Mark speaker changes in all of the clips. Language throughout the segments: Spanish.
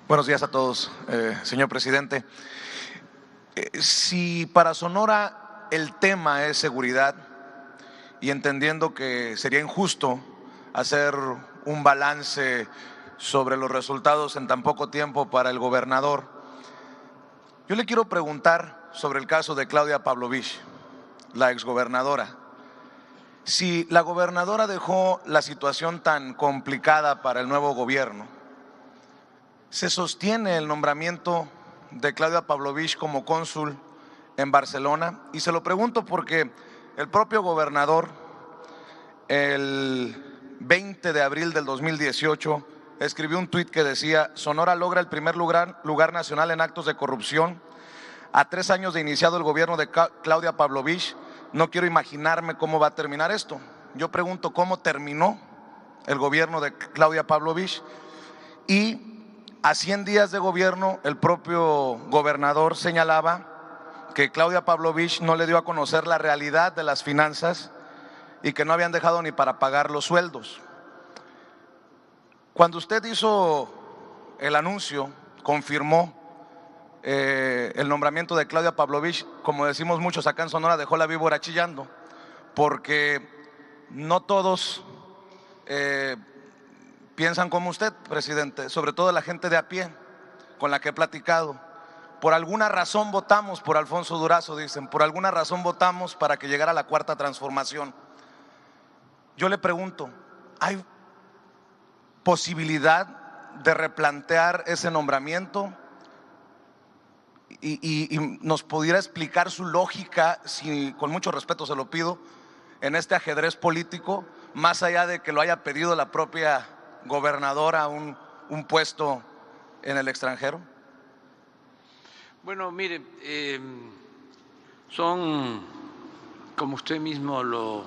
Speaker 1: Buenos días a todos, señor presidente. Si para Sonora el tema es seguridad, y entendiendo que sería injusto hacer un balance sobre los resultados en tan poco tiempo para el gobernador, yo le quiero preguntar sobre el caso de Claudia Pavlovich, la exgobernadora. Si la gobernadora dejó la situación tan complicada para el nuevo gobierno, se sostiene el nombramiento de Claudia Pavlovich como cónsul en Barcelona, y se lo pregunto porque el propio gobernador el 20 de abril del 2018 escribió un tuit que decía: Sonora logra el primer lugar nacional en actos de corrupción. A 3 años de iniciado el gobierno de Claudia Pavlovich, no quiero imaginarme cómo va a terminar esto. Yo pregunto, ¿cómo terminó el gobierno de Claudia Pavlovich? Y a 100 días de gobierno, el propio gobernador señalaba que Claudia Pavlovich no le dio a conocer la realidad de las finanzas y que no habían dejado ni para pagar los sueldos. Cuando usted hizo el anuncio, confirmó el nombramiento de Claudia Pavlovich, como decimos muchos acá en Sonora, dejó la víbora chillando, porque no todos piensan como usted, presidente, sobre todo la gente de a pie con la que he platicado. Por alguna razón votamos por Alfonso Durazo, dicen, por alguna razón votamos para que llegara la cuarta transformación. Yo le pregunto, ¿hay posibilidad de replantear ese nombramiento? Y nos pudiera explicar su lógica, si con mucho respeto se lo pido, en este ajedrez político, más allá de que lo haya pedido la propia gobernadora un puesto en el extranjero.
Speaker 2: Bueno, mire, son, como usted mismo lo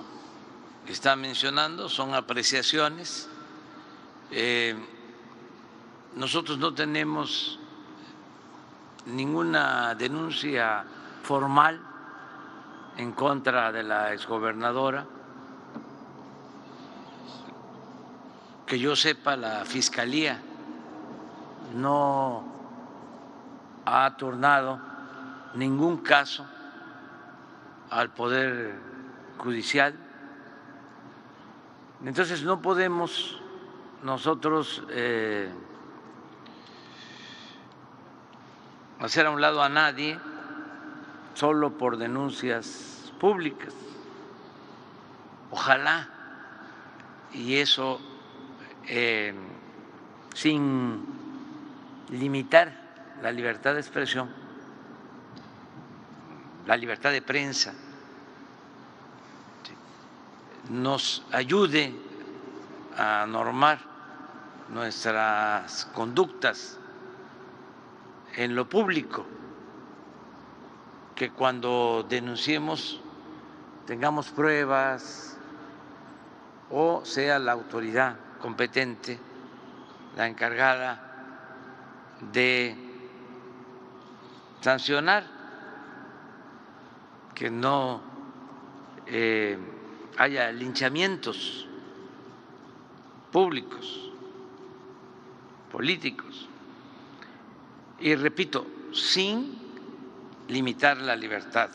Speaker 2: está mencionando, son apreciaciones. Nosotros no tenemos ninguna denuncia formal en contra de la exgobernadora. Que yo sepa, la Fiscalía no ha turnado ningún caso al Poder Judicial. Entonces no podemos nosotros hacer a un lado a nadie solo por denuncias públicas. Ojalá, y eso sin limitar la libertad de expresión, la libertad de prensa, nos ayude a normar nuestras conductas en lo público, que cuando denunciemos tengamos pruebas o sea la autoridad competente la encargada de sancionar, que no haya linchamientos públicos, políticos. Y repito, sin limitar la libertad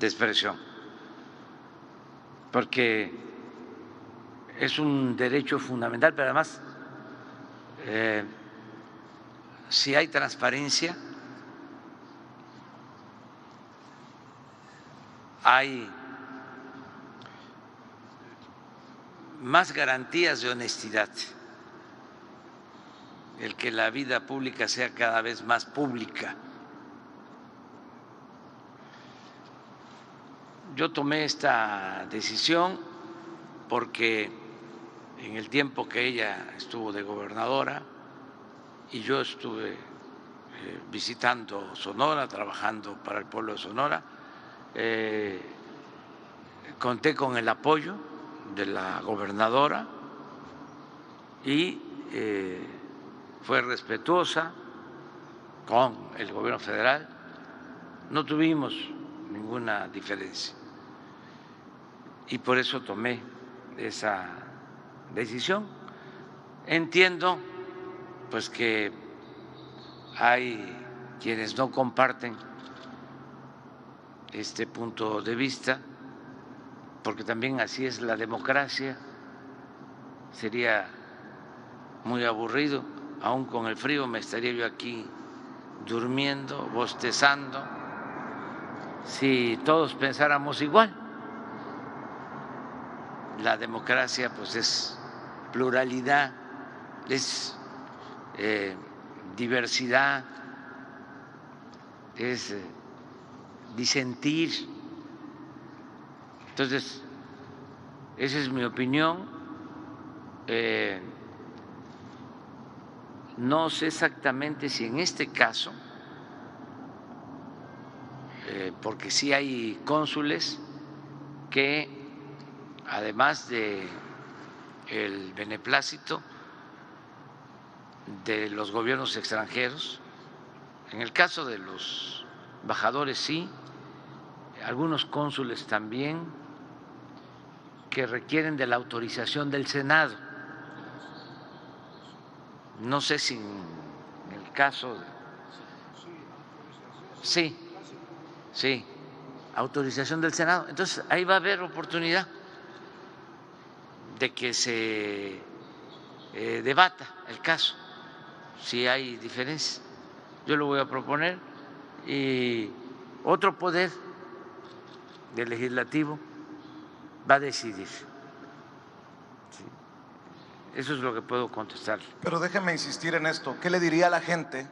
Speaker 2: de expresión, porque es un derecho fundamental, pero además, si hay transparencia, hay más garantías de honestidad, el que la vida pública sea cada vez más pública. Yo tomé esta decisión porque en el tiempo que ella estuvo de gobernadora y yo estuve visitando Sonora, trabajando para el pueblo de Sonora, conté con el apoyo de la gobernadora y fue respetuosa con el gobierno federal, no tuvimos ninguna diferencia y por eso tomé esa decisión. Entiendo pues que hay quienes no comparten este punto de vista, porque también así es la democracia. Sería muy aburrido, aún con el frío me estaría yo aquí durmiendo, bostezando, si todos pensáramos igual. La democracia pues es pluralidad, es diversidad, es disentir. Entonces, esa es mi opinión. No sé exactamente si en este caso, porque sí hay cónsules que, además de el beneplácito de los gobiernos extranjeros, en el caso de los embajadores sí, algunos cónsules también, que requieren de la autorización del Senado. No sé si en el caso de... Sí, autorización del Senado. Entonces ahí va a haber oportunidad de que se debata el caso, si hay diferencias. Yo lo voy a proponer y otro poder del legislativo va a decidir. ¿Sí? Eso es lo que puedo contestar.
Speaker 1: Pero déjeme insistir en esto. ¿Qué le diría a la gente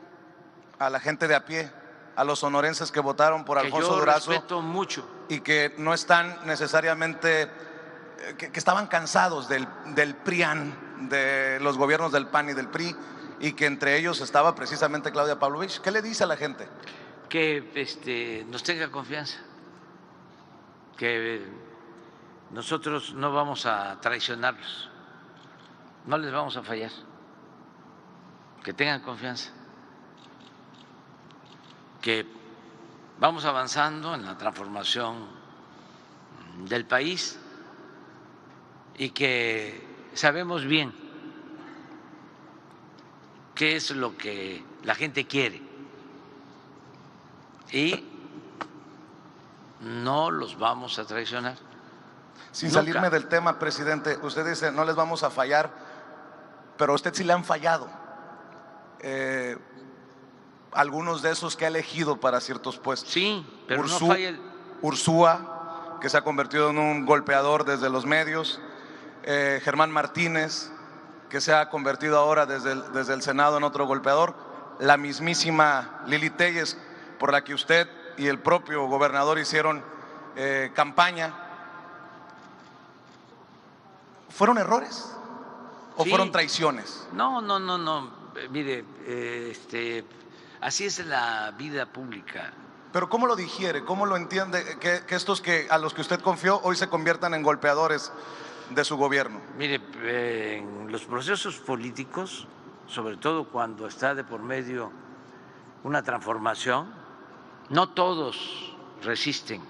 Speaker 1: de a pie, a los sonorenses que votaron por Alfonso Durazo?
Speaker 2: Respeto mucho.
Speaker 1: Y que no están necesariamente, que estaban cansados del PRIAN, de los gobiernos del PAN y del PRI, y que entre ellos estaba precisamente Claudia Pavlovich. ¿Qué le dice a la gente?
Speaker 2: Que nos tenga confianza, que nosotros no vamos a traicionarlos, no les vamos a fallar, que tengan confianza, que vamos avanzando en la transformación del país y que sabemos bien qué es lo que la gente quiere y no los vamos a traicionar.
Speaker 1: Sin
Speaker 2: Nunca.
Speaker 1: Salirme del tema, presidente, usted dice no les vamos a fallar, pero a usted sí le han fallado. Algunos de esos que ha elegido para ciertos puestos.
Speaker 2: Sí, pero no falla
Speaker 1: Ursúa, que se ha convertido en un golpeador desde los medios. Germán Martínez, que se ha convertido ahora desde el Senado en otro golpeador. La mismísima Lili Téllez, por la que usted y el propio gobernador hicieron campaña. ¿Fueron errores o
Speaker 2: sí.
Speaker 1: fueron traiciones?
Speaker 2: No. Mire, así es la vida pública.
Speaker 1: Pero ¿cómo lo digiere? ¿Cómo lo entiende que estos a los que usted confió hoy se conviertan en golpeadores de su gobierno?
Speaker 2: Mire, en los procesos políticos, sobre todo cuando está de por medio una transformación, no todos resisten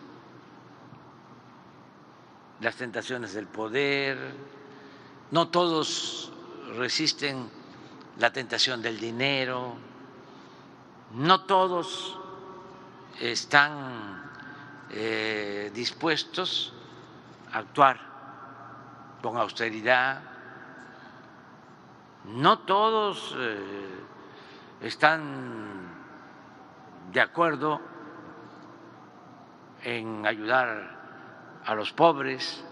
Speaker 2: las tentaciones del poder, no todos resisten la tentación del dinero, no todos están dispuestos a actuar con austeridad, no todos están de acuerdo en ayudar a los pobres.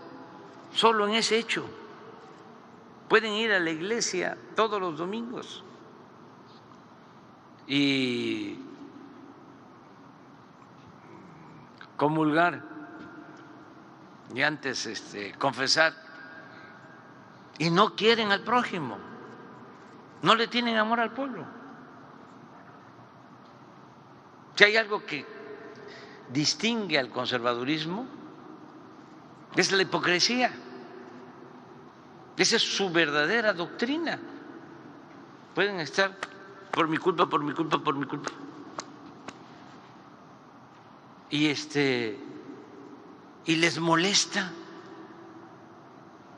Speaker 2: Solo en ese hecho pueden ir a la iglesia todos los domingos y comulgar y antes confesar, y no quieren al prójimo, no le tienen amor al pueblo. Si hay algo que distingue al conservadurismo es la hipocresía. Esa es su verdadera doctrina. Pueden estar por mi culpa, por mi culpa, por mi culpa. Y les molesta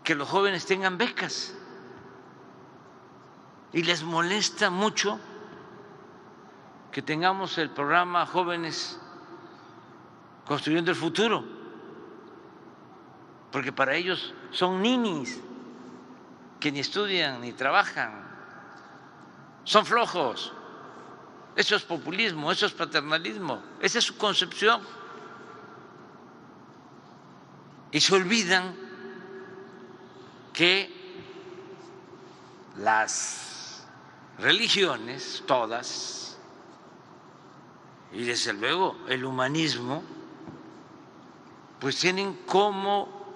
Speaker 2: que los jóvenes tengan becas. Y les molesta mucho que tengamos el programa Jóvenes Construyendo el Futuro, porque para ellos son ninis que ni estudian ni trabajan, son flojos. Eso es populismo, eso es paternalismo, esa es su concepción. Y se olvidan que las religiones, todas, y desde luego el humanismo, pues tienen como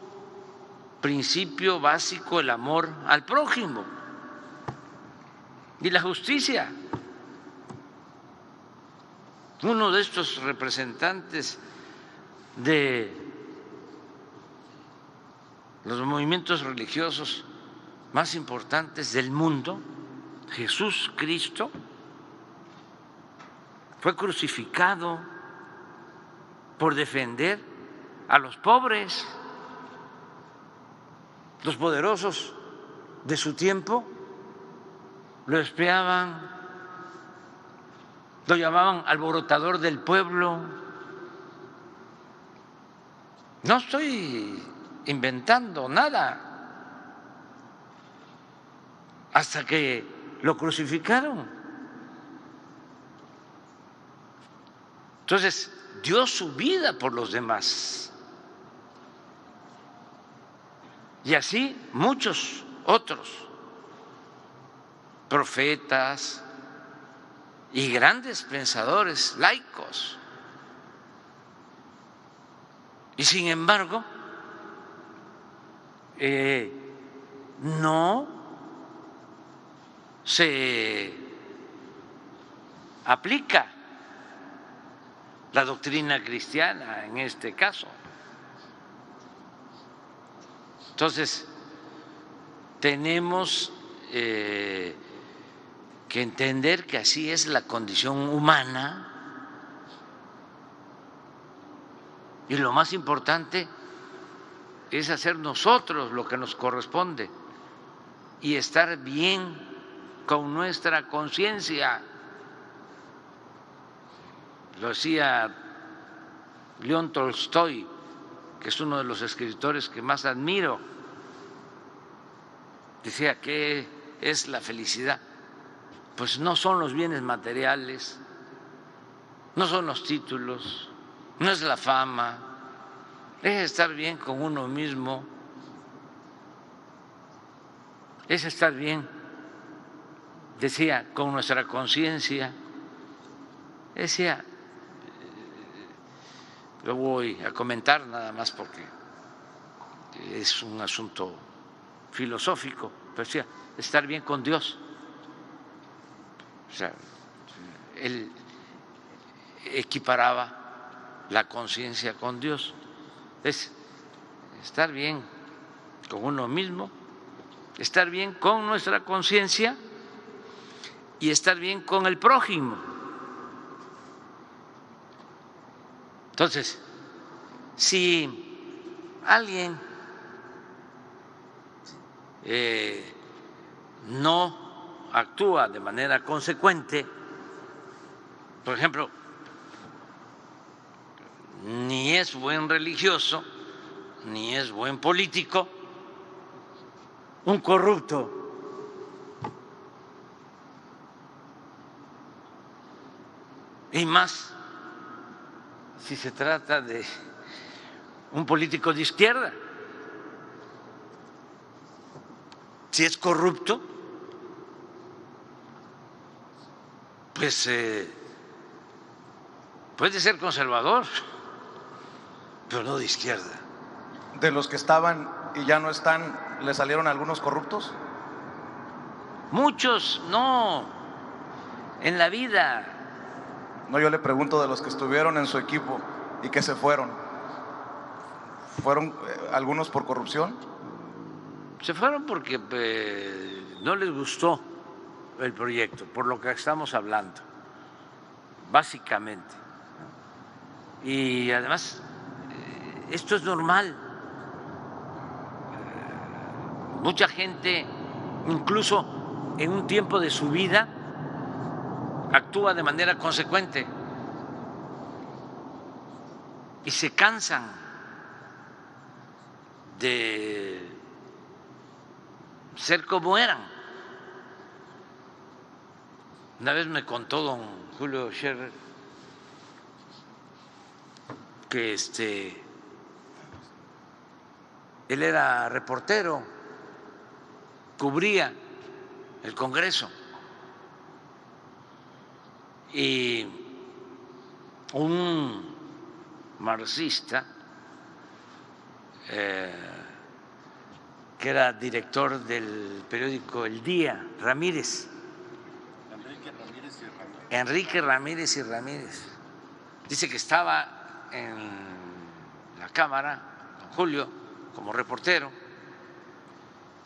Speaker 2: principio básico el amor al prójimo y la justicia. Uno de estos representantes de los movimientos religiosos más importantes del mundo, Jesús Cristo, fue crucificado por defender a los pobres. Los poderosos de su tiempo lo espiaban, lo llamaban alborotador del pueblo. No estoy inventando nada. Hasta que lo crucificaron. Entonces, dio su vida por los demás. Y así muchos otros profetas y grandes pensadores laicos. Y sin embargo, no se aplica la doctrina cristiana en este caso. Entonces, tenemos que entender que así es la condición humana, y lo más importante es hacer nosotros lo que nos corresponde y estar bien con nuestra conciencia. Lo decía León Tolstoy, que es uno de los escritores que más admiro. Decía, ¿qué es la felicidad? Pues no son los bienes materiales, no son los títulos, no es la fama, es estar bien con uno mismo, es estar bien, decía, con nuestra conciencia. Decía, lo voy a comentar nada más porque es un asunto filosófico, pero decía, estar bien con Dios. O sea, él equiparaba la conciencia con Dios. Es estar bien con uno mismo, estar bien con nuestra conciencia y estar bien con el prójimo. Entonces, si alguien no actúa de manera consecuente, por ejemplo, ni es buen religioso, ni es buen político, un corrupto, y más si se trata de un político de izquierda. Si es corrupto, pues puede ser conservador, pero no de izquierda.
Speaker 1: De los que estaban y ya no están, ¿le salieron algunos corruptos?
Speaker 2: Muchos no, en la vida.
Speaker 1: No, yo le pregunto de los que estuvieron en su equipo y que se fueron. ¿Fueron algunos por corrupción?
Speaker 2: Se fueron porque no les gustó el proyecto, por lo que estamos hablando, básicamente. Y además, esto es normal. Mucha gente, incluso en un tiempo de su vida, actúa de manera consecuente y se cansan de ser como eran. Una vez me contó don Julio Scherer que él era reportero, cubría el Congreso y un marxista que era director del periódico El Día, Ramírez, Enrique Ramírez y Ramírez, dice que estaba en la Cámara, don Julio, como reportero,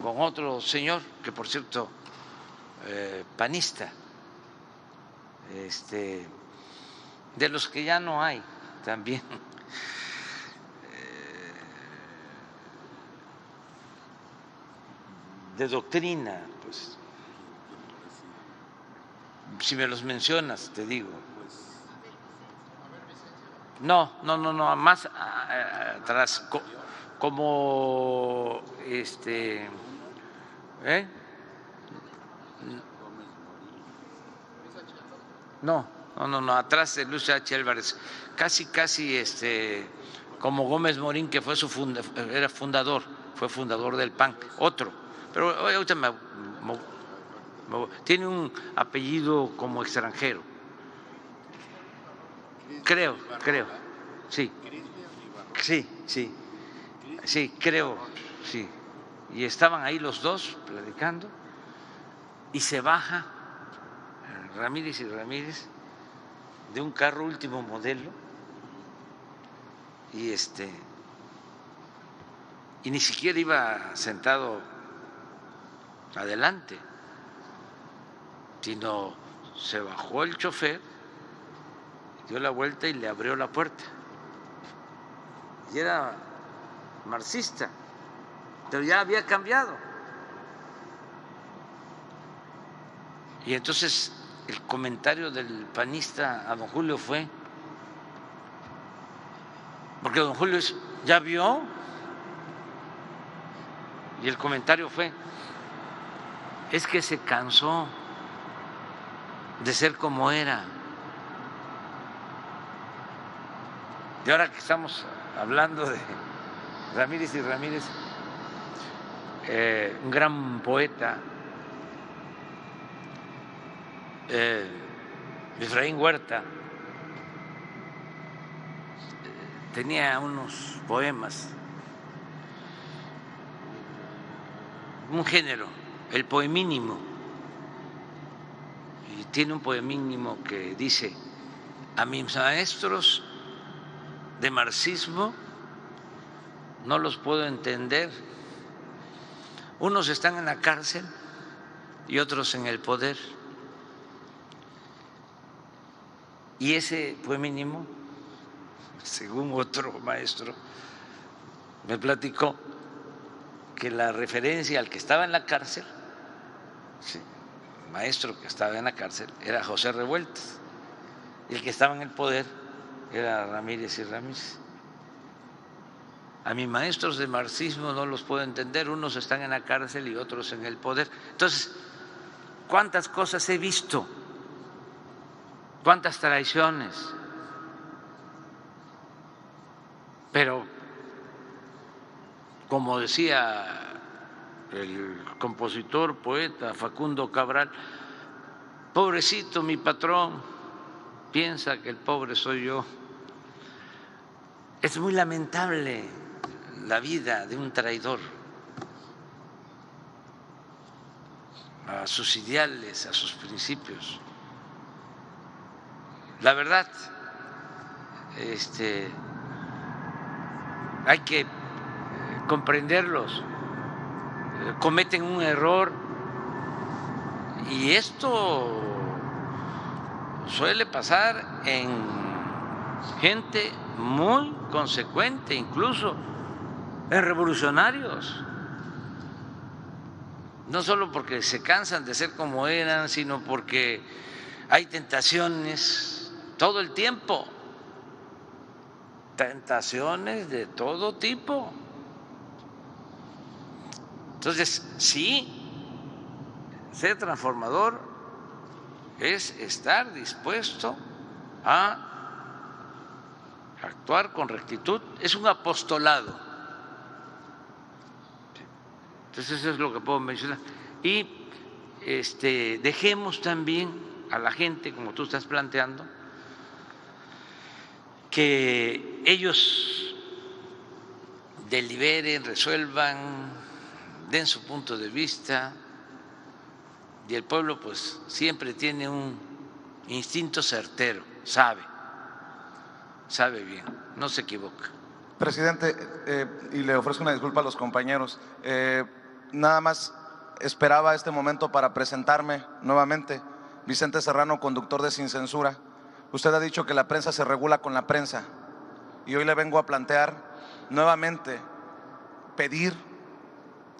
Speaker 2: con otro señor, que por cierto, panista, de los que ya no hay también, de doctrina, pues, si me los mencionas, te digo. No, más atrás, como No, atrás de Luis H. Álvarez, casi como Gómez Morín, que fue era fundador, fue fundador del PAN, otro, pero ahorita tiene un apellido como extranjero, creo, sí, creo, sí, y estaban ahí los dos platicando y se baja Ramírez y Ramírez de un carro último modelo y ni siquiera iba sentado adelante, sino se bajó el chofer, dio la vuelta y le abrió la puerta. Y era marxista, pero ya había cambiado. Y entonces el comentario del panista a don Julio fue, porque don Julio ya vio, y el comentario fue, es que se cansó de ser como era. Y ahora que estamos hablando de Ramírez y Ramírez, un gran poeta, Efraín Huerta, tenía unos poemas, un género, el poemínimo, y tiene un poemínimo que dice: a mis maestros de marxismo no los puedo entender, unos están en la cárcel y otros en el poder. Y ese poemínimo, según otro maestro, me platicó que la referencia al que estaba en la cárcel, sí, maestro que estaba en la cárcel, era José Revueltas, y el que estaba en el poder era Ramírez y Ramírez. A mis maestros de marxismo no los puedo entender, unos están en la cárcel y otros en el poder. Entonces, ¿cuántas cosas he visto? ¿Cuántas traiciones? Pero, como decía el compositor, poeta Facundo Cabral, pobrecito mi patrón, piensa que el pobre soy yo. Es muy lamentable la vida de un traidor a sus ideales, a sus principios. La verdad, hay que comprenderlos, cometen un error y esto suele pasar en gente muy consecuente, incluso en revolucionarios, no solo porque se cansan de ser como eran, sino porque hay tentaciones todo el tiempo, tentaciones de todo tipo. Entonces, sí, ser transformador es estar dispuesto a actuar con rectitud, es un apostolado. Entonces eso es lo que puedo mencionar. Y dejemos también a la gente, como tú estás planteando, que ellos deliberen, resuelvan, den su punto de vista, y el pueblo pues siempre tiene un instinto certero, sabe bien, no se equivoca.
Speaker 1: Presidente, y le ofrezco una disculpa a los compañeros, nada más esperaba este momento para presentarme nuevamente. Vicente Serrano, conductor de Sin Censura. Usted ha dicho que la prensa se regula con la prensa, y hoy le vengo a plantear nuevamente, pedir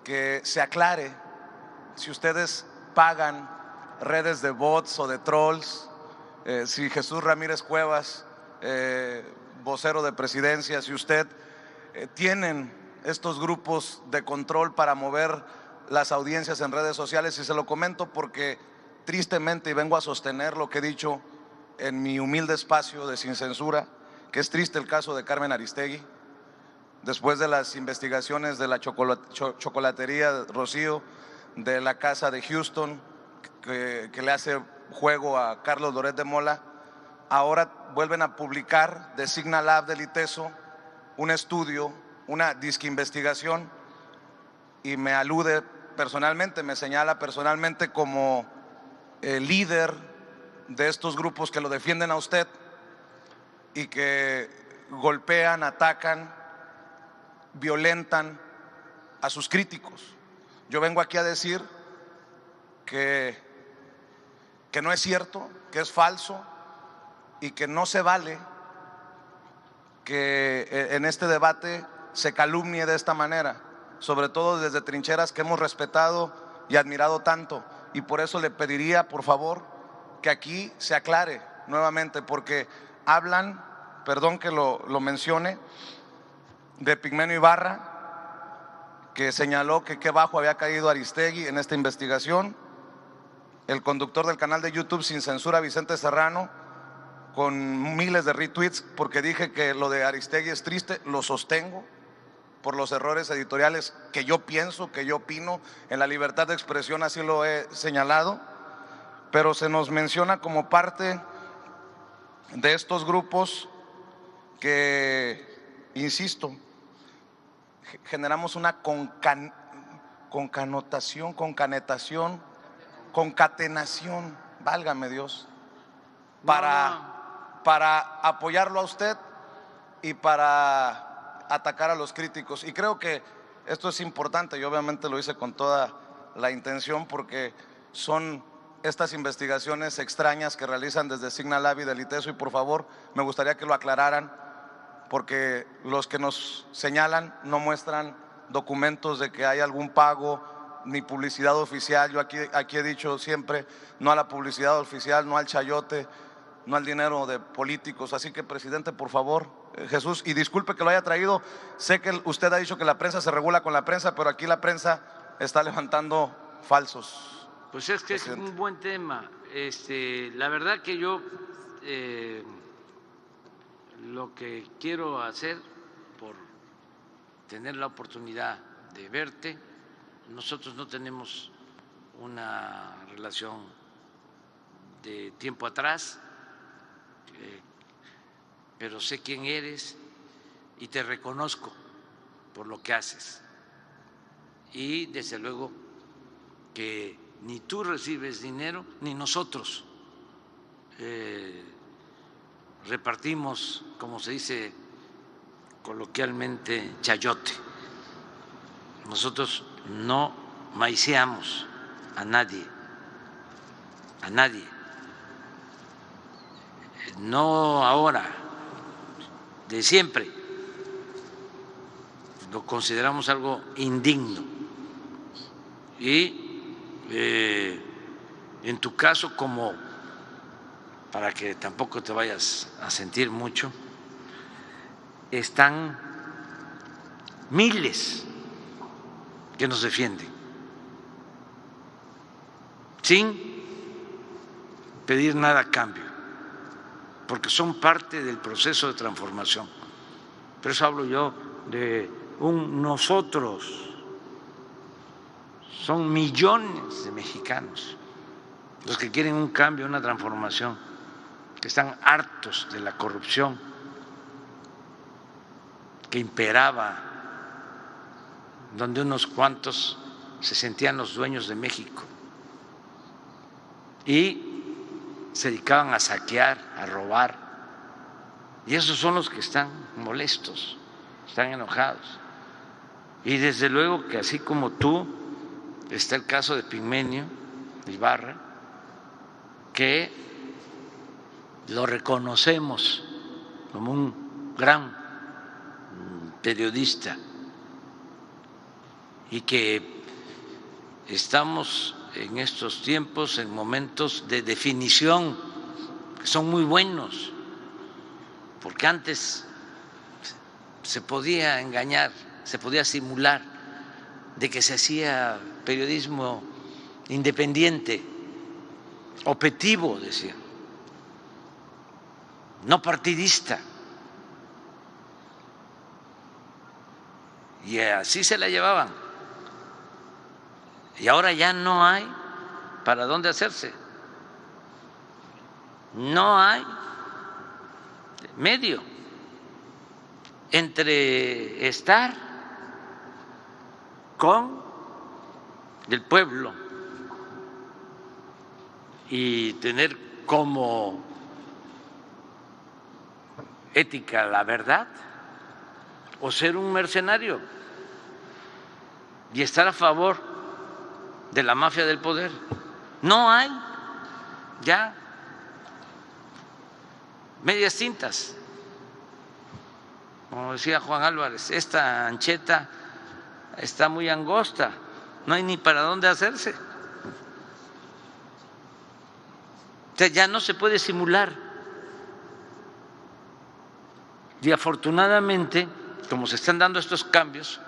Speaker 1: que se aclare si ustedes pagan redes de bots o de trolls, si Jesús Ramírez Cuevas, vocero de presidencia, si usted tienen estos grupos de control para mover las audiencias en redes sociales. Y se lo comento porque tristemente, y vengo a sostener lo que he dicho en mi humilde espacio de Sin Censura, que es triste el caso de Carmen Aristegui, después de las investigaciones de la chocolatería Rocío, de la casa de Houston, que le hace juego a Carlos Loret de Mola. Ahora vuelven a publicar de Signal Lab del ITESO un estudio, una disque investigación, y me alude personalmente, me señala personalmente como el líder de estos grupos que lo defienden a usted y que golpean, atacan, violentan a sus críticos. Yo vengo aquí a decir que no es cierto, que es falso y que no se vale que en este debate se calumnie de esta manera, sobre todo desde trincheras que hemos respetado y admirado tanto. Y por eso le pediría, por favor, que aquí se aclare nuevamente, porque hablan, perdón que lo mencione, de Pigmenio Ibarra, que señaló que qué bajo había caído Aristegui en esta investigación, el conductor del canal de YouTube Sin Censura, Vicente Serrano, con miles de retweets, porque dije que lo de Aristegui es triste. Lo sostengo por los errores editoriales que yo pienso, que yo opino, en la libertad de expresión así lo he señalado, pero se nos menciona como parte de estos grupos que, insisto, generamos una concatenación, válgame Dios, para apoyarlo a usted y para atacar a los críticos. Y creo que esto es importante, y obviamente lo hice con toda la intención, porque son estas investigaciones extrañas que realizan desde Signal Lab y del ITESO, y por favor me gustaría que lo aclararan, porque los que nos señalan no muestran documentos de que hay algún pago ni publicidad oficial. Yo aquí he dicho siempre no a la publicidad oficial, no al chayote, no al dinero de políticos. Así que, presidente, por favor, Jesús, y disculpe que lo haya traído, sé que usted ha dicho que la prensa se regula con la prensa, pero aquí la prensa está levantando falsos.
Speaker 2: Pues es que presidente, es un buen tema. La verdad que yo lo que quiero hacer, por tener la oportunidad de verte, nosotros no tenemos una relación de tiempo atrás, pero sé quién eres y te reconozco por lo que haces. Y desde luego que ni tú recibes dinero ni nosotros repartimos, como se dice coloquialmente, chayote. Nosotros no maiceamos a nadie, no ahora, de siempre. Lo consideramos algo indigno. Y en tu caso, como para que tampoco te vayas a sentir mucho, están miles que nos defienden, sin pedir nada a cambio, porque son parte del proceso de transformación. Por eso hablo yo de un nosotros. Son millones de mexicanos los que quieren un cambio, una transformación, que están hartos de la corrupción que imperaba, donde unos cuantos se sentían los dueños de México y se dedicaban a saquear, a robar. Y esos son los que están molestos, están enojados. Y desde luego que así como tú, está el caso de Pigmenio Ibarra, que lo reconocemos como un gran periodista y que estamos en estos tiempos en momentos de definición que son muy buenos, porque antes se podía engañar, se podía simular de que se hacía periodismo independiente, objetivo, decía, no partidista. Y así se la llevaban. Y ahora ya no hay para dónde hacerse. No hay medio entre estar con el pueblo y tener como ética la verdad o ser un mercenario y estar a favor de la mafia del poder. No hay ya medias tintas. Como decía Juan Álvarez, esta ancheta está muy angosta, no hay ni para dónde hacerse. O sea, ya no se puede simular. Y afortunadamente, como se están dando estos cambios,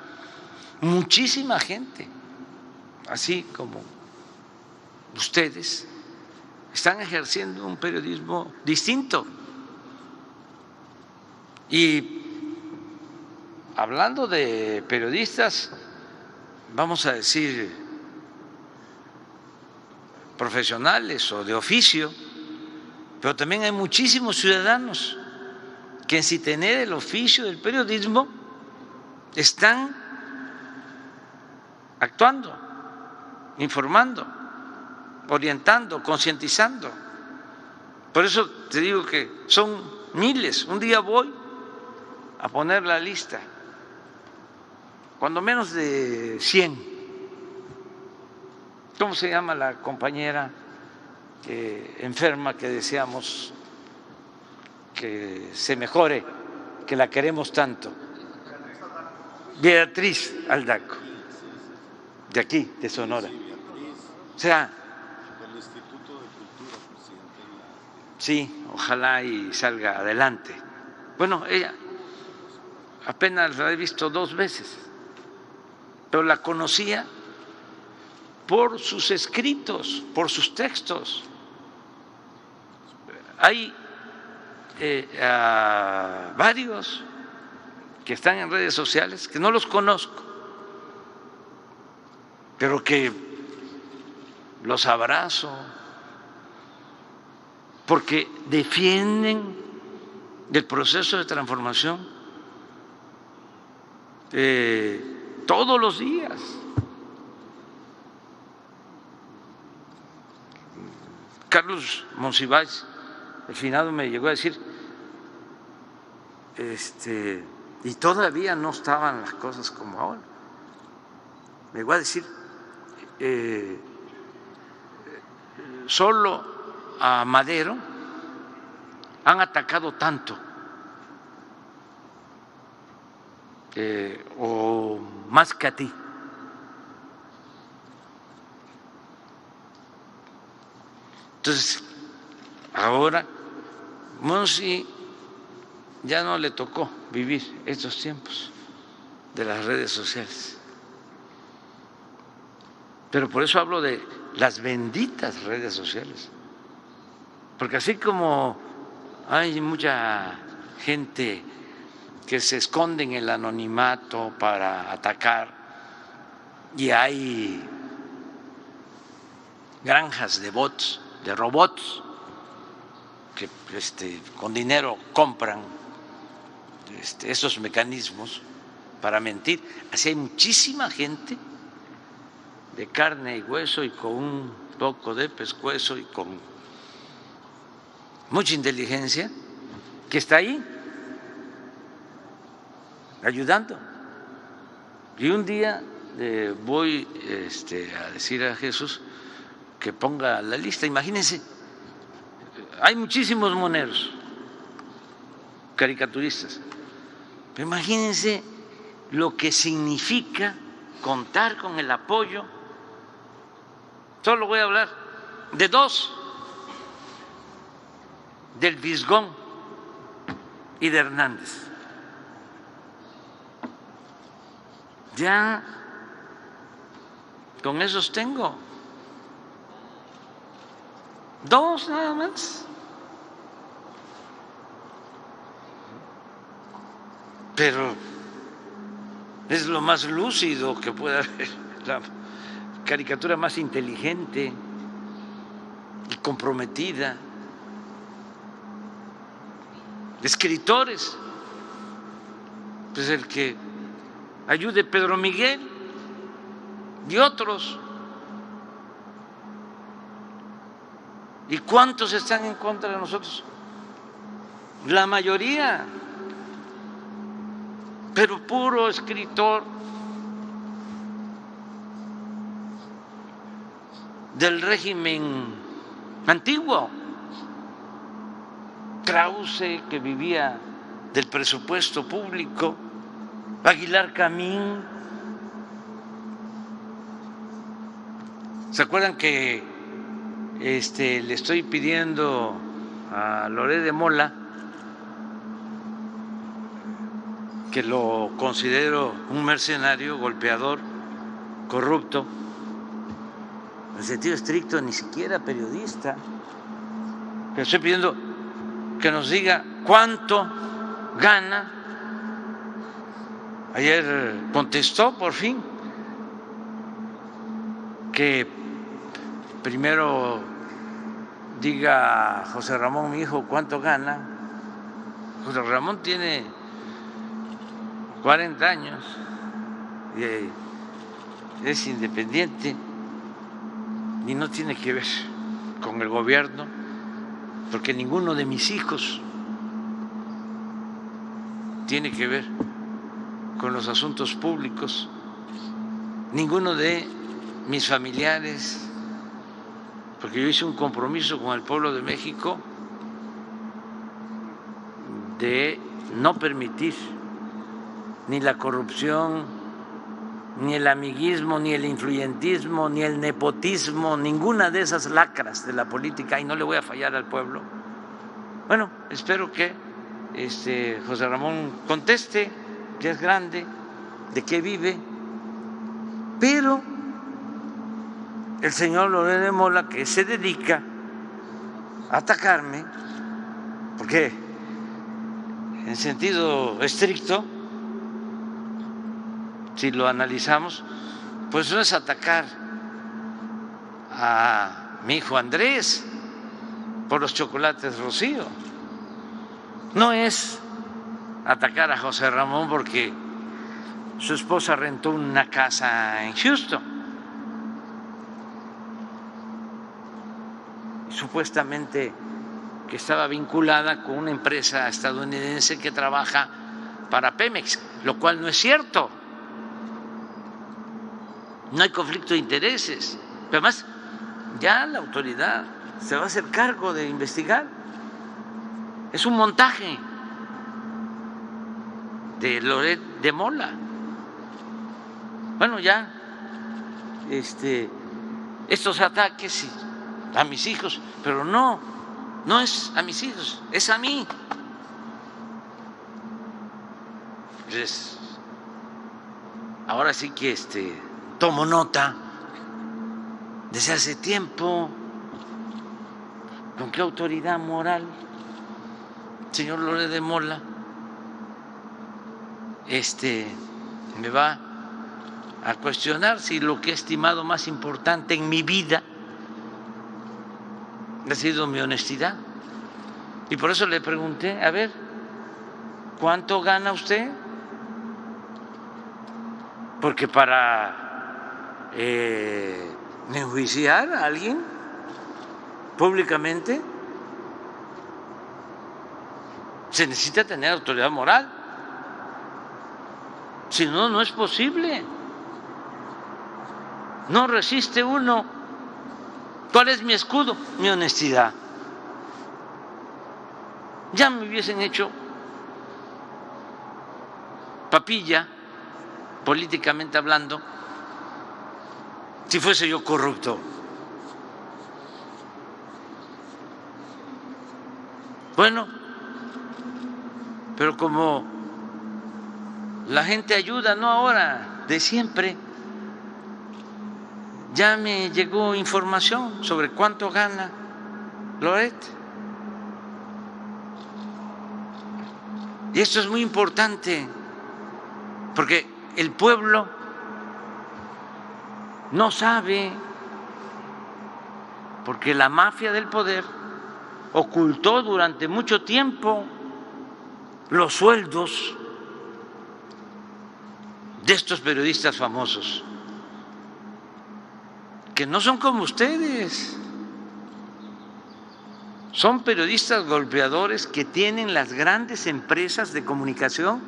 Speaker 2: muchísima gente, así como ustedes, están ejerciendo un periodismo distinto. Y hablando de periodistas, vamos a decir profesionales o de oficio, pero también hay muchísimos ciudadanos que sin tener el oficio del periodismo están actuando, informando, orientando, concientizando. Por eso te digo que son miles. Un día voy a poner la lista, cuando menos de 100. ¿Cómo se llama la compañera enferma que deseamos que se mejore, que la queremos tanto? Beatriz Aldaco, de aquí, de Sonora. O sea,
Speaker 3: del Instituto de Cultura, presidente.
Speaker 2: sí, ojalá y salga adelante. Bueno, ella apenas la he visto 2 veces, pero la conocía por sus escritos, por sus textos. Hay varios que están en redes sociales que no los conozco, pero que los abrazo porque defienden el proceso de transformación todos los días. Carlos Monsiváis, el finado, me llegó a decir, y todavía no estaban las cosas como ahora, me llegó a decir, solo a Madero han atacado tanto, o más que a ti. Entonces, ahora Monsi ya no le tocó vivir estos tiempos de las redes sociales. Pero por eso hablo de las benditas redes sociales. Porque así como hay mucha gente que se esconde en el anonimato para atacar y hay granjas de bots, de robots, que con dinero compran esos mecanismos para mentir. Así hay muchísima gente de carne y hueso y con un poco de pescuezo y con mucha inteligencia que está ahí ayudando. Y un día voy a decir a Jesús que ponga la lista. Imagínense, hay muchísimos moneros, caricaturistas, pero imagínense lo que significa contar con el apoyo. Solo voy a hablar de dos, del Visgón y de Hernández. Ya con esos tengo dos nada más. Pero es lo más lúcido que puede haber, la caricatura más inteligente y comprometida. Escritores, pues el que ayude Pedro Miguel y otros. ¿Y cuántos están en contra de nosotros? La mayoría, pero puro escritor del régimen antiguo. Krause, que vivía del presupuesto público, Aguilar Camín. ¿Se acuerdan que le estoy pidiendo a Loret de Mola, que lo considero un mercenario, golpeador, corrupto, en sentido estricto, ni siquiera periodista? Le estoy pidiendo que nos diga cuánto gana. Ayer contestó por fin que primero diga José Ramón, mi hijo, cuánto gana. José Ramón tiene 40 años y es independiente y no tiene que ver con el gobierno, porque ninguno de mis hijos tiene que ver con los asuntos públicos, ninguno de mis familiares, porque yo hice un compromiso con el pueblo de México de no permitir ni la corrupción, ni el amiguismo, ni el influyentismo, ni el nepotismo, ninguna de esas lacras de la política, y no le voy a fallar al pueblo. Bueno, espero que José Ramón conteste, que es grande, de qué vive, pero el señor Loret de Mola, que se dedica a atacarme, porque en sentido estricto, si lo analizamos, pues no es atacar a mi hijo Andrés por los chocolates Rocío, no es atacar a José Ramón porque su esposa rentó una casa en Houston, supuestamente que estaba vinculada con una empresa estadounidense que trabaja para Pemex, lo cual no es cierto. No hay conflicto de intereses. Pero además, ya la autoridad se va a hacer cargo de investigar. Es un montaje de Loret de Mola. Bueno, ya estos ataques a mis hijos, pero no no es a mis hijos, es a mí. Entonces, ahora sí que tomo nota desde hace tiempo. ¿Con qué autoridad moral, señor Loret de Mola, me va a cuestionar si lo que he estimado más importante en mi vida ha sido mi honestidad? Y por eso le pregunté, a ver, ¿cuánto gana usted? Porque para enjuiciar a alguien públicamente se necesita tener autoridad moral. Si no, no es posible. No resiste uno. ¿Cuál es mi escudo? Mi honestidad. Ya me hubiesen hecho papilla, políticamente hablando, si fuese yo corrupto. Bueno, pero como la gente ayuda, no ahora, de siempre, ya me llegó información sobre cuánto gana Loret. Y esto es muy importante, porque el pueblo no sabe, porque la mafia del poder ocultó durante mucho tiempo los sueldos de estos periodistas famosos, que no son como ustedes, son periodistas golpeadores que tienen las grandes empresas de comunicación,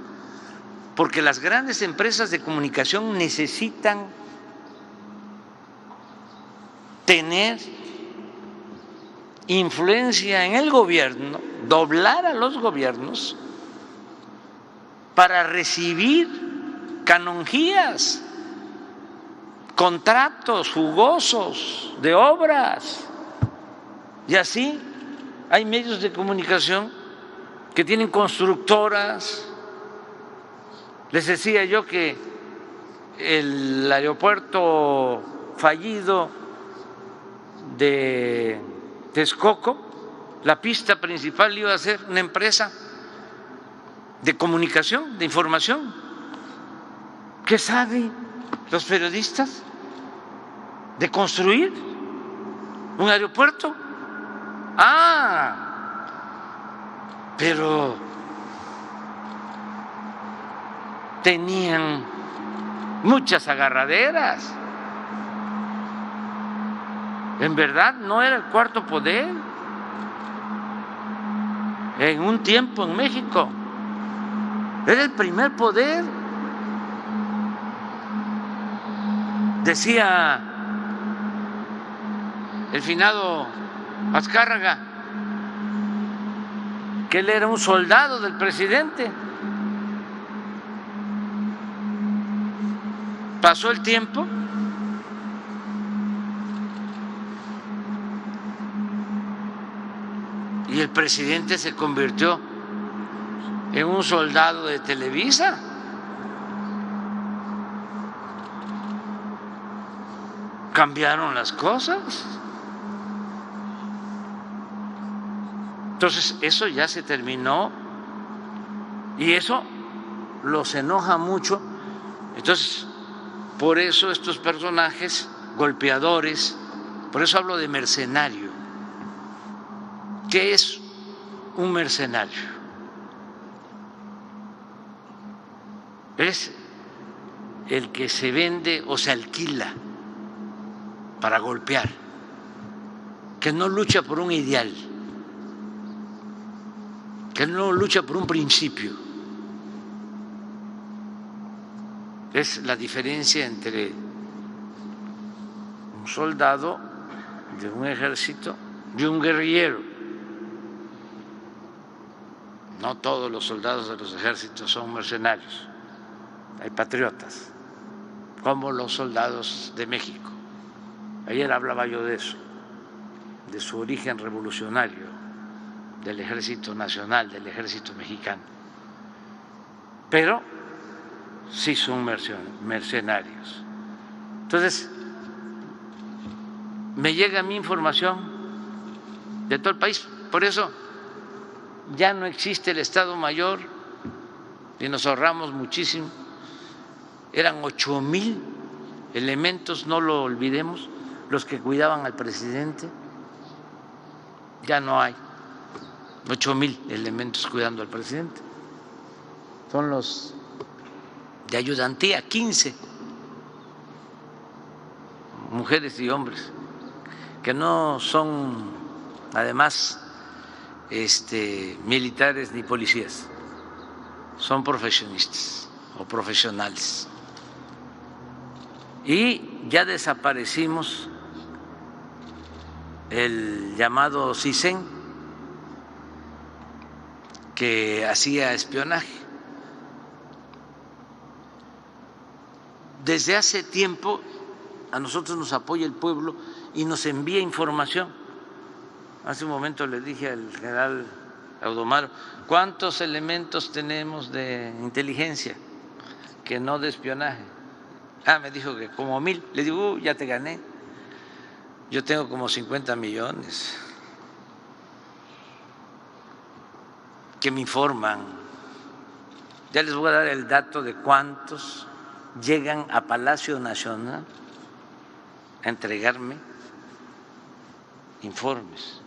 Speaker 2: porque las grandes empresas de comunicación necesitan tener influencia en el gobierno, doblar a los gobiernos para recibir canonjías, contratos jugosos de obras. Y así hay medios de comunicación que tienen constructoras. Les decía yo que el aeropuerto fallido de Texcoco, la pista principal iba a ser una empresa de comunicación, de información. ¿Qué saben los periodistas de construir un aeropuerto? Pero tenían muchas agarraderas. En verdad no era el cuarto poder en un tiempo en México, era el primer poder. Decía el finado Azcárraga que él era un soldado del presidente. Pasó el tiempo y el presidente se convirtió en un soldado de Televisa. Cambiaron las cosas. Entonces, eso ya se terminó y eso los enoja mucho. Entonces, por eso estos personajes golpeadores, por eso hablo de mercenario. ¿Qué es un mercenario? Es el que se vende o se alquila para golpear, que no lucha por un ideal, que no lucha por un principio. Es la diferencia entre un soldado de un ejército y un guerrillero. No todos los soldados de los ejércitos son mercenarios, hay patriotas, como los soldados de México. Ayer hablaba yo de eso, de su origen revolucionario. del Ejército Nacional, del Ejército Mexicano, pero sí son mercenarios. Entonces, me llega mi información de todo el país, por eso ya no existe el Estado Mayor y nos ahorramos muchísimo. Eran 8,000 elementos, no lo olvidemos, los que cuidaban al presidente. Ya no hay 8,000 elementos cuidando al presidente. Son los de ayudantía, 15 mujeres y hombres, que no son además militares ni policías, son profesionistas o profesionales. Y ya desaparecimos el llamado CISEN, que hacía espionaje. Desde hace tiempo a nosotros nos apoya el pueblo y nos envía información. Hace un momento le dije al general Audomaro, ¿cuántos elementos tenemos de inteligencia que no de espionaje? Me dijo que como 1,000. Le digo, ya te gané. Yo tengo como 50 millones que me informan. Ya les voy a dar el dato de cuántos llegan a Palacio Nacional a entregarme informes.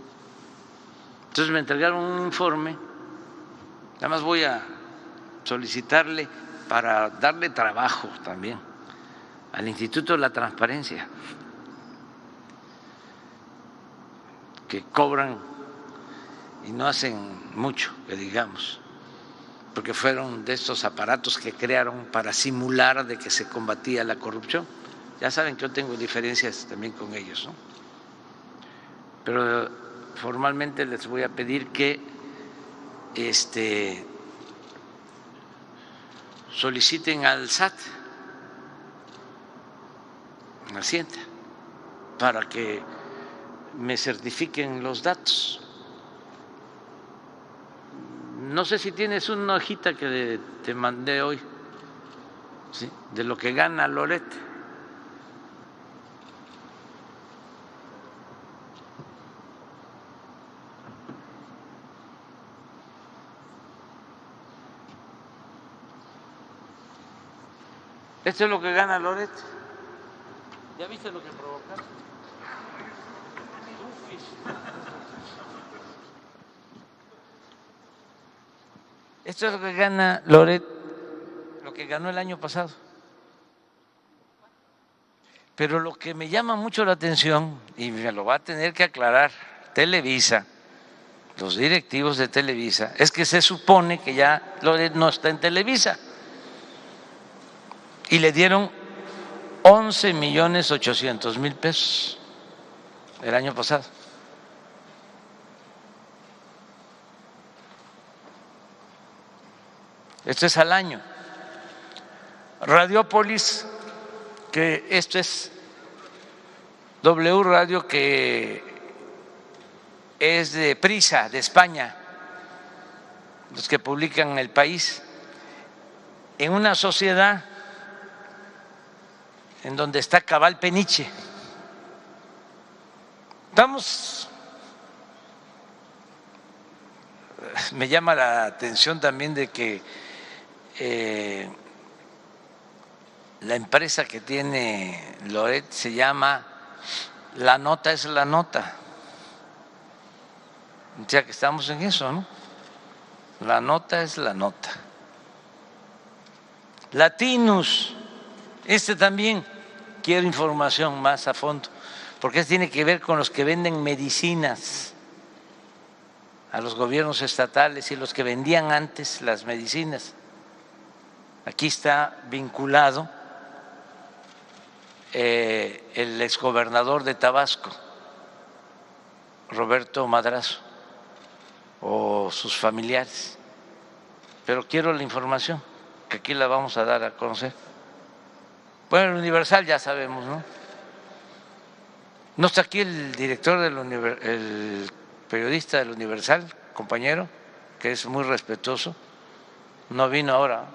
Speaker 2: Entonces me entregaron un informe, además voy a solicitarle para darle trabajo también al Instituto de la Transparencia, que cobran y no hacen mucho, que digamos, porque fueron de estos aparatos que crearon para simular de que se combatía la corrupción. Ya saben que yo tengo diferencias también con ellos, ¿no? Pero formalmente les voy a pedir que soliciten al SAT, a Hacienda, para que me certifiquen los datos. No sé si tienes una hojita que te mandé hoy, ¿sí?, de lo que gana Loret. Esto es lo que gana Loret. ¿Ya viste lo que provocaron? Esto es lo que gana Loret, lo que ganó el año pasado. Pero lo que me llama mucho la atención, y me lo va a tener que aclarar Televisa, los directivos de Televisa, es que se supone que ya Loret no está en Televisa. Y le dieron 11,800,000 pesos el año pasado. Esto es al año. Radiopolis, que esto es W Radio, que es de Prisa, de España, los que publican El País, en una sociedad en donde está Cabal Peniche. Me llama la atención también de que la empresa que tiene Loret se llama La Nota es la Nota. O sea que estamos en eso, ¿no? La Nota es la Nota. Latinus, también quiero información más a fondo, porque tiene que ver con los que venden medicinas a los gobiernos estatales y los que vendían antes las medicinas. Aquí está vinculado el exgobernador de Tabasco, Roberto Madrazo, o sus familiares. Pero quiero la información, que aquí la vamos a dar a conocer. Bueno, el Universal ya sabemos, ¿no? No está aquí el director el periodista del Universal, compañero, que es muy respetuoso, no vino ahora.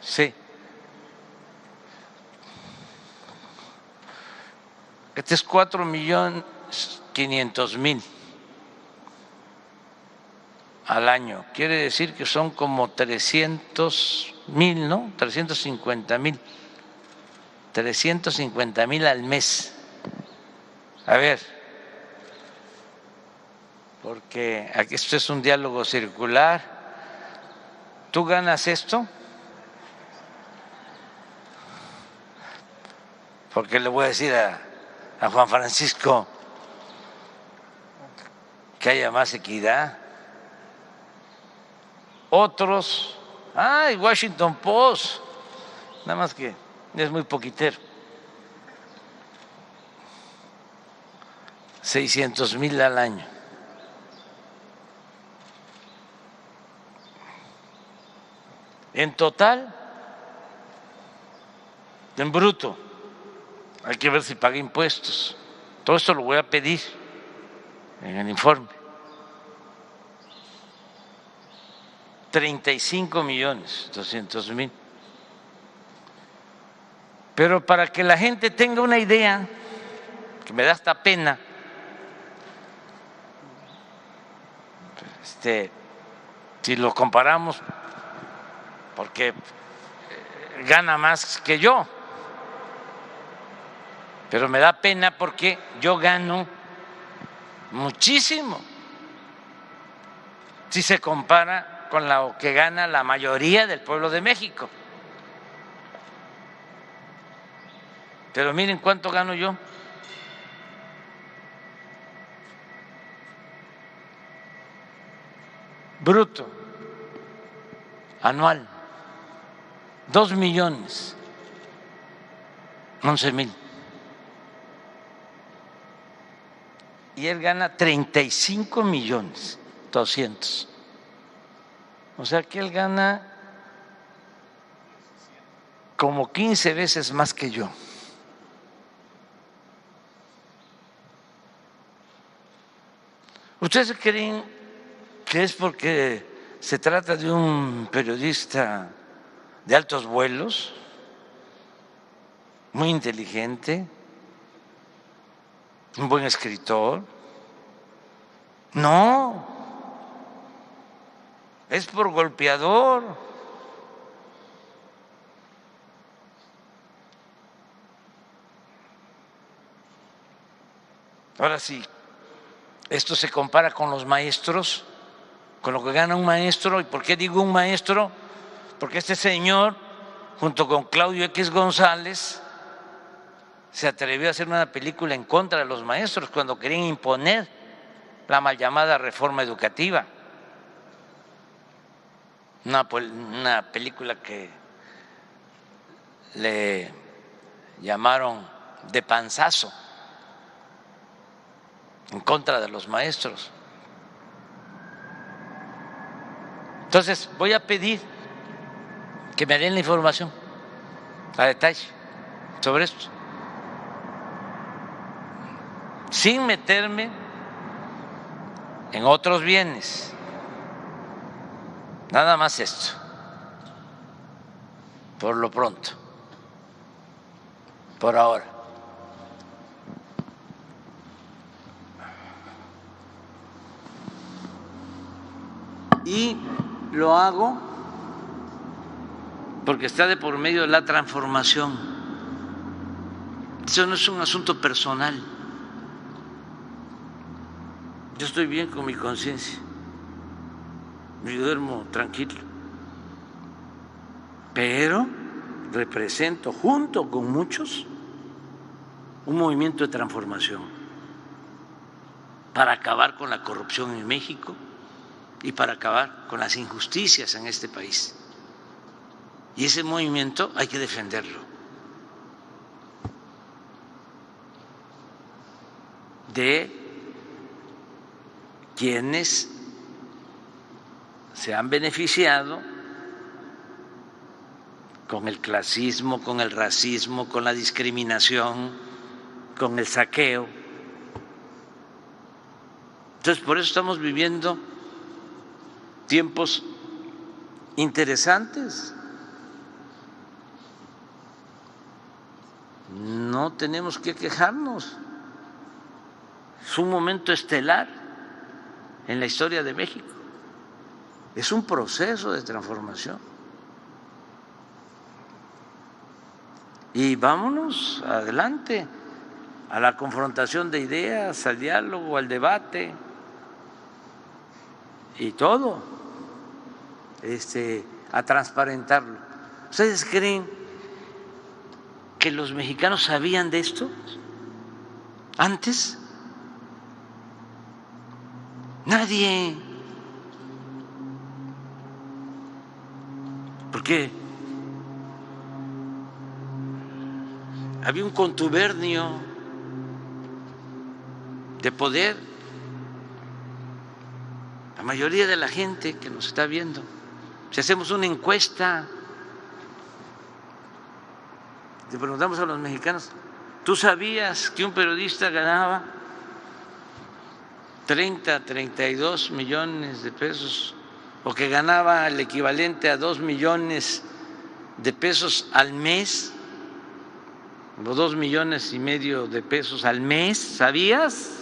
Speaker 2: Sí. Este es 4.500.000 al año. Quiere decir que son como 300.000, ¿no? 350.000. 350.000 al mes. A ver, porque aquí esto es un diálogo circular. ¿Tú ganas esto? Porque le voy a decir a Juan Francisco que haya más equidad. Otros, el Washington Post, nada más que es muy poquitero. 600.000 al año. En total, en bruto, hay que ver si paga impuestos. Todo esto lo voy a pedir en el informe. 35.200.000. Pero para que la gente tenga una idea, que me da hasta pena, si lo comparamos, porque gana más que yo, pero me da pena porque yo gano muchísimo si se compara con lo que gana la mayoría del pueblo de México. Pero miren cuánto gano yo. Bruto, anual, 2.011.000. Y él gana 35.200.000. O sea que él gana como 15 veces más que yo. ¿Ustedes creen que es porque se trata de un periodista de altos vuelos, muy inteligente, un buen escritor? No, es por golpeador. Ahora sí, esto se compara con los maestros, con lo que gana un maestro. ¿Y por qué digo un maestro? Porque este señor, junto con Claudio X González, se atrevió a hacer una película en contra de los maestros cuando querían imponer la mal llamada reforma educativa. Una película que le llamaron de panzazo, en contra de los maestros. Entonces voy a pedir que me den la información a detalle sobre esto, sin meterme en otros bienes. Nada más esto, por lo pronto, por ahora. Y lo hago porque está de por medio de la transformación. Eso no es un asunto personal. Yo estoy bien con mi conciencia, yo duermo tranquilo, pero represento junto con muchos un movimiento de transformación para acabar con la corrupción en México y para acabar con las injusticias en este país. Y ese movimiento hay que defenderlo. De quienes se han beneficiado con el clasismo, con el racismo, con la discriminación, con el saqueo. Entonces, por eso estamos viviendo tiempos interesantes. No tenemos que quejarnos. Es un momento estelar en la historia de México. Es un proceso de transformación. Y vámonos adelante a la confrontación de ideas, al diálogo, al debate y todo, a transparentarlo. ¿Ustedes creen que los mexicanos sabían de esto antes? Nadie. Porque había un contubernio de poder. La mayoría de la gente que nos está viendo, si hacemos una encuesta, le preguntamos a los mexicanos, ¿tú sabías que un periodista ganaba 30, 32 millones de pesos o que ganaba el equivalente a 2 millones de pesos al mes? O 2,5 millones de pesos al mes, ¿sabías?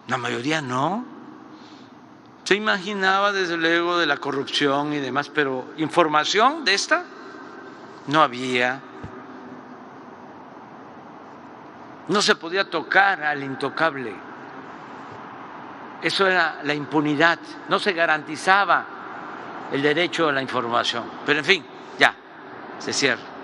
Speaker 2: La mayoría no. Se imaginaba desde luego de la corrupción y demás, pero información de esta no había. No se podía tocar al intocable. Eso era la impunidad. No se garantizaba el derecho a la información. Pero en fin, ya, se cierra.